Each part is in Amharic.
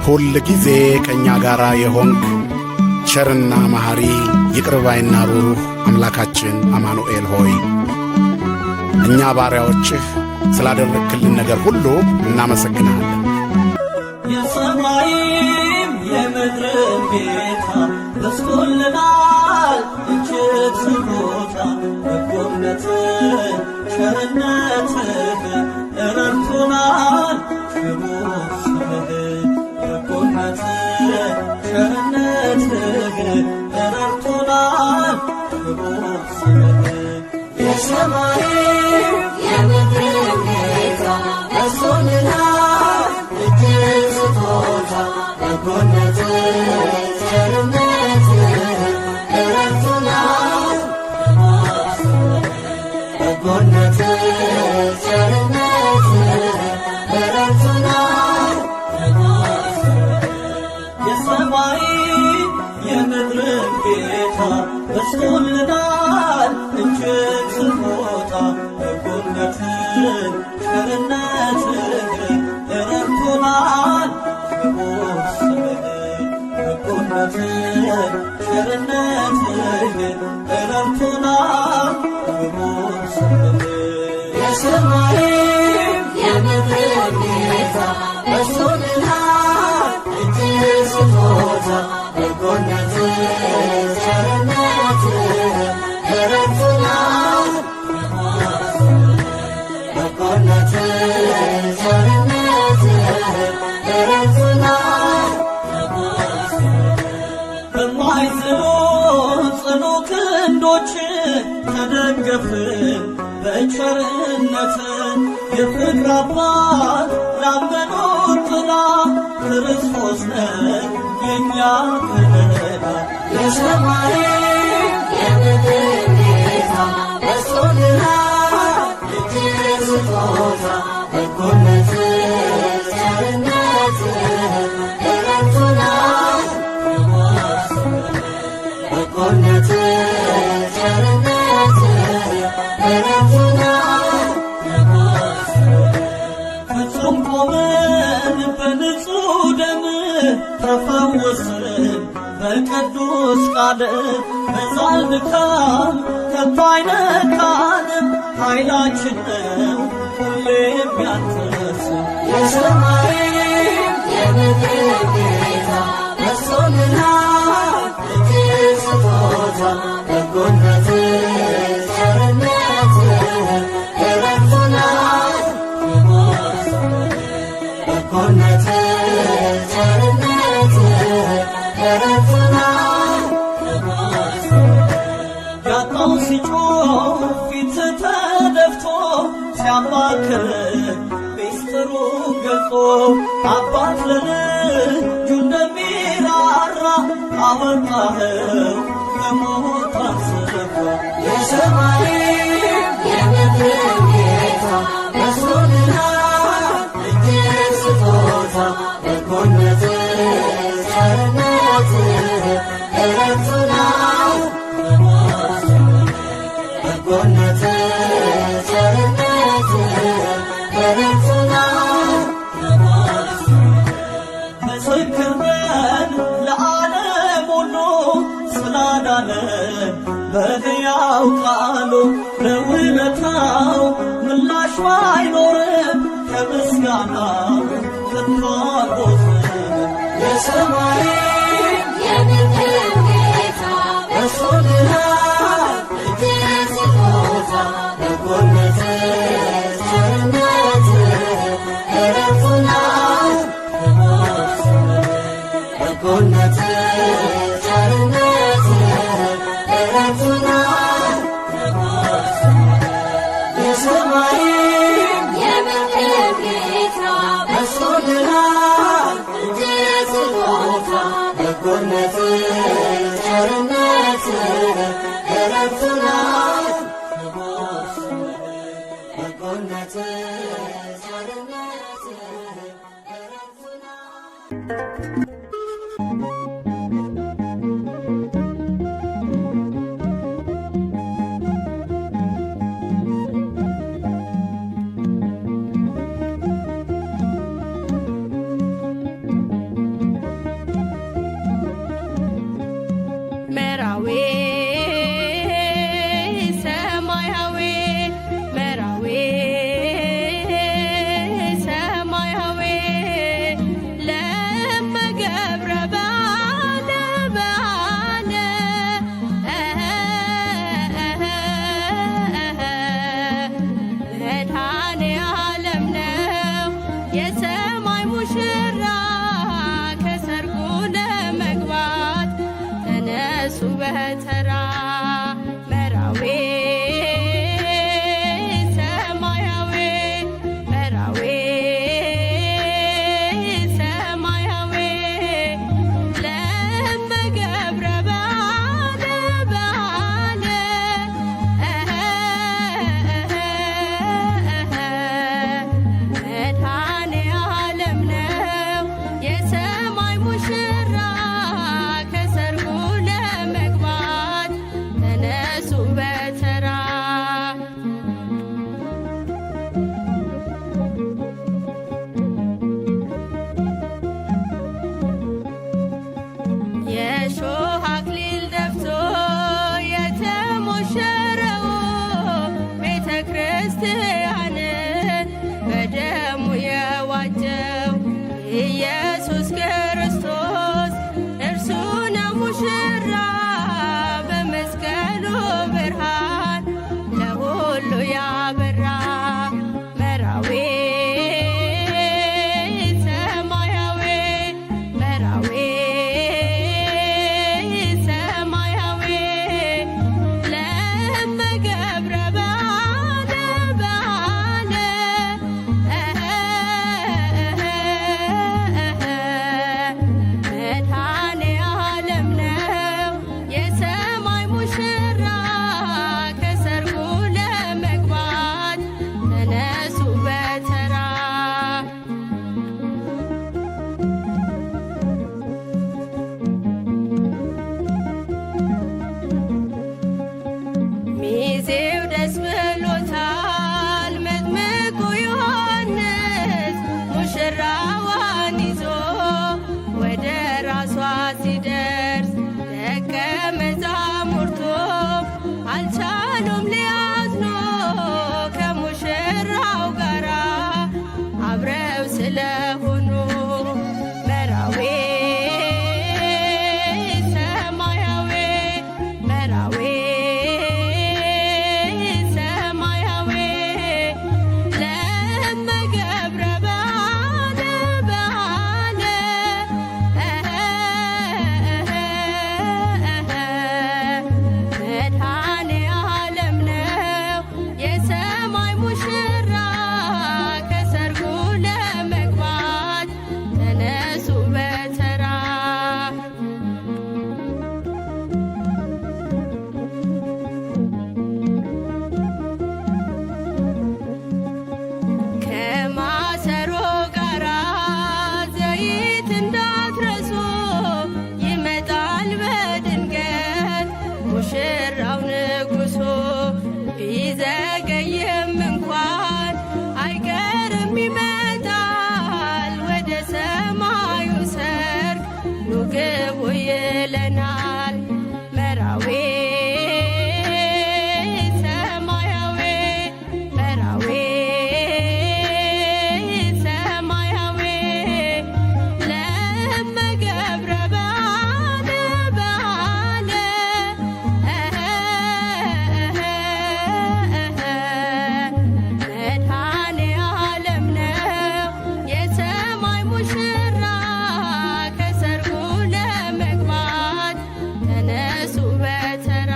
ሁል ጊዜ ከእኛ ጋር የሆንክ ቸርና መሐሪ ይቅር ባይና ሩሩህ አምላካችን አማኑኤል ሆይ እኛ ባሪያዎችህ ስላደረግክልን ነገር ሁሉ እናመሰግናለን። የሰማይም የምድርም ጌታ በዝቶልናል እጅግ ስጦታ በጎነትህ ቸርነትህ ረድቶናል ክቡር ስምህ በጎነትህ ቸርነትህ ረድቶናል ክቡር ስምህ የሰማይም የምድርም ጌታ በዝቶልናል እጅግ ስጦታ በጎነትህ ቸርነትህ ረድቶናል በጎነትህ ቸርነትህ ረድቶናል የሰማይ የምድርም ጌታ በዝቶልናል እጅግ ስጦታ በጎነትህ ቸርነትህ ረድቶናል ክቡር ስምህ በጎነትህ ቸርነትህ ረድቶናል ክቡር ስምህ የሰማይም የምድርም ጌታ በዝቶልናል እጅግ ስጦታ በጎነትህ ቸርነትህ ረድቶናል በጎነትህ ቸርነትህ ረድቶናል በማይዝሉ ጽኑ ክንዶችህ ተደገፍን በቸርነትህ የፍቅር አባት ላመኑት ጥላ ክርስቶስ ነህ የእኛ ከለላ የሰማይም የምድርም ጌታ በዝቶልናል እጅግ ስጦታ በጎነትህ ቸርነትህ ረድቶናል በጎነትህ ቸርነትህ ረድቶናል ፍጹም ቆመን በንጹሕ ደምህ ተፈወስን በቅዱስ ቃልህ መዛል ድካም ከቶ አይነካንም ኃይላችን ነው ሁሌም ያንተ ስም የሰማይም የምድርም ጌታ በዝቶልናል እጅግ ስጦታ በጎነትህ ቸርነትህ ረድቶናል በጎነትህ ቸርነትህ ረድቶናል ያጣው ሲጮህ ፊትህ ተደፍቶ ሲያማክር ሚስጥሩ ገልጾ አባት ለልጁ እንደሚራራ አወጣኸው ከሞት ስፍራ የሰማይም የምድርም ጌታ በዝቶልናል እጅግ ስጦታ በጎነትህ ቸርነትህ ረድቶናል በጎነትህ ቸርነትህ ረድቶናል ምስክር ነን ለዓለም ሁሉ ስላዳነን በሕያው ቃሉ ለውለታው ምላሽ ባይኖርም ከምስጋና ከቶ አልቦዝንም የሰማይም የምድርም ጌታ በዝቶልናል እጅግ ስጦታ በጎነትህ ቸርነትህ ረድቶናል በጎነትህ ቸርነትህ ረድቶናል የሰማይም የምድርም ጌታ በዝቶልናል እጅግ ስጦታ በጎነትህ ቸርነትህ ረድቶናል በጎነትህ ቸርነትህ ረድቶናል ክርስቲያንን በደሙ የዋጀው ኢየሱስ ክርስቶስ እርሱ ነው ሙሽራ በመስቀሉ ብርሃን ለሁሉ ያበራ መራዊ ሰማያዊ መራዊ ሰማያዊ ለመገብረ በዓለ በዓለ መድኃኔ ዓለም ነው የሰማይ ሙሽራ ከሰርጉ ለመግባት ተነሱ በተራ ሚዜው ደስ ብሎታል መጥምቁ ዮሐንስ ሙሽራዋን ይዞ ወደ ራሷ ሲደርስ ደቀ መዛሙርቱ አልቻሉም ሊያዝኑ ከሙሽራው ጋራ አብረው ስለሆኑ መራዊ ሰማያዊ መራዊ ሰማያዊ ለመገብረ በዓለ በዓለ መድኃኔ ዓለም ነው የሰማይ ሙሽራ ከሰርጉ ለመግባት ተነሱ በተራ ከማሰሮ ጋራ ዘይት እንዳትረሱ ይመጣል በድንገት ሙሽራው ንጉሡ ቢዘገይም እንኳን አይቀርም ይመጣል ወደ ሰማዩ ሰርግ ኑ ግቡ ይለናል መራዊ ሰማያዊ መራዊ ሰማያዊ ለመገብረ በዓለ በዓለ መድኃኔ ዓለም ነው የሰማይ ሙሽራ ከሰርጉ ለመግባት ተነሱ በተራ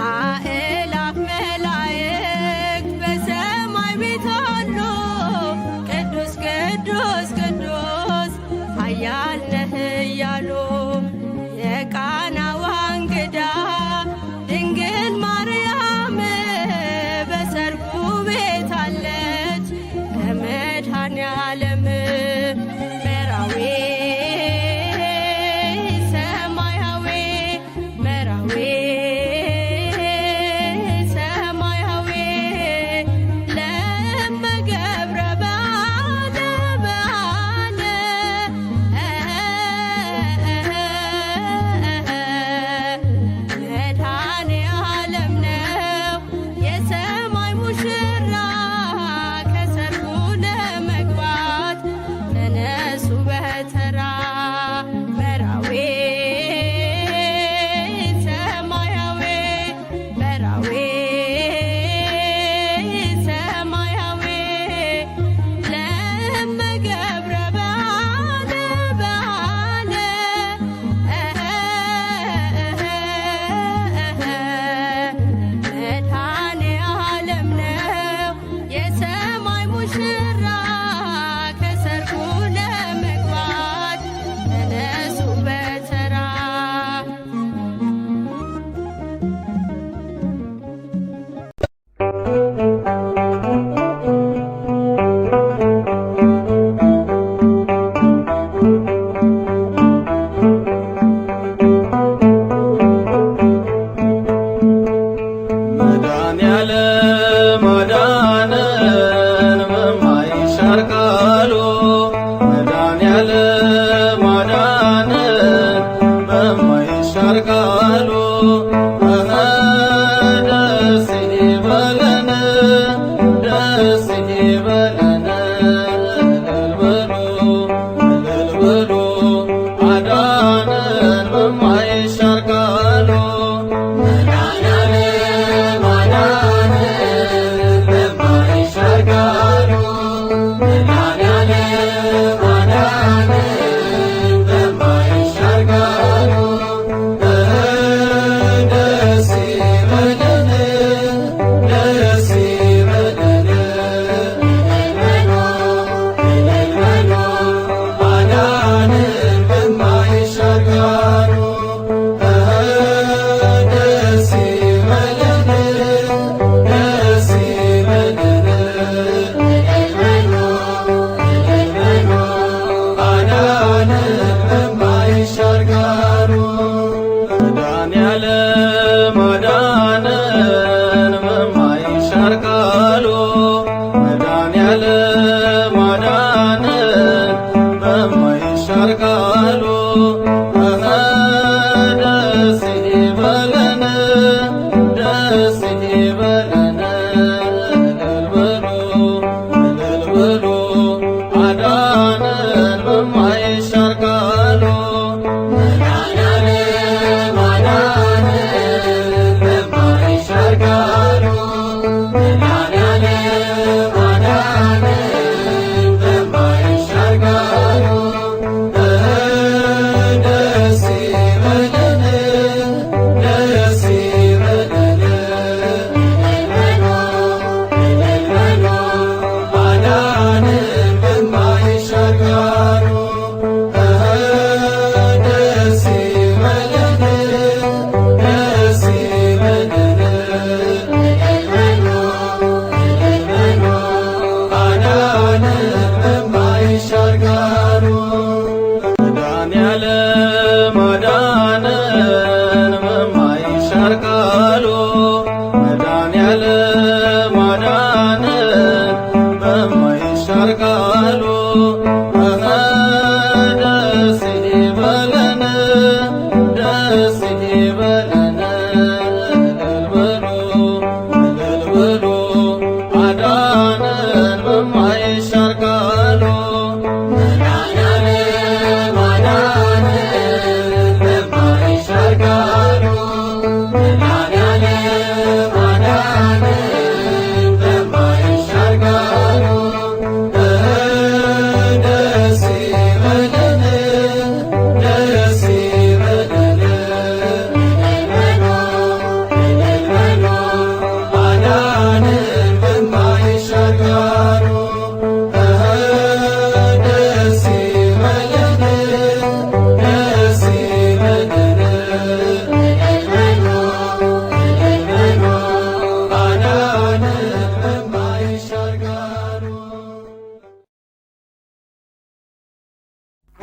አእላፍ መላእክት በሰማይ ቤት አሉ ቅዱስ ቅዱስ ቅዱስ ኃያል ነህ እያሉ